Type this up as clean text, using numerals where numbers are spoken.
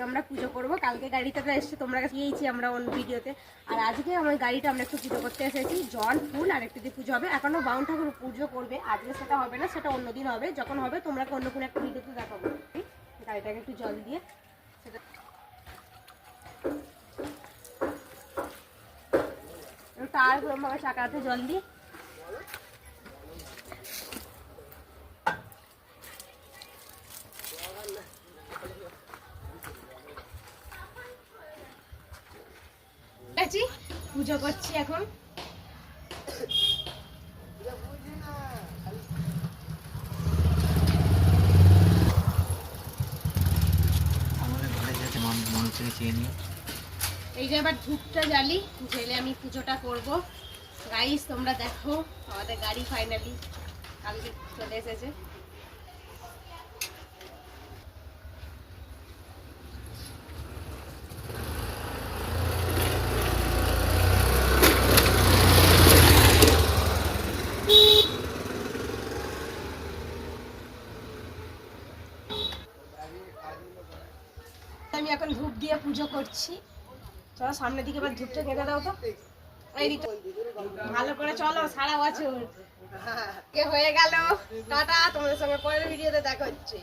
আমরা পুজো করব। কালকে গাড়িটা এসেছে, তোমরা গিয়েছি আমরা অন্য ভিডিওতে। আর আজকে আমার গাড়িটা আমরা একটু পুজো করতে এসেছি। জল ফুল আর একটু দিয়ে পুজো হবে। এখনো বাউন ঠাকুর পুজো করবে, আজকে সেটা হবে না, সেটা অন্যদিন হবে। যখন হবে তোমরা অন্য কোনো একটা ভিডিওতে দেখাবো। গাড়িটাকে একটু জল দিয়ে সেটা তার ভাবে চাকাতে জল দিয়ে পুজো করছি এখন। এই যে এবার ধূপটা জ্বালি, জ্বেলে আমি পুজোটা করব। গাইস তোমরা দেখো আমাদের গাড়ি ফাইনালি কালকে চলে এসেছে। আমি এখন ধূপ দিয়ে পুজো করছি। চলো সামনের দিকে এবার ধূপটা কেটে দাও তো। এই দিকটা ভালো করে চলো, সারা বছর কে হয়ে গেল। টাটা, তোমাদের সঙ্গে পরের ভিডিওতে দেখা হচ্ছে।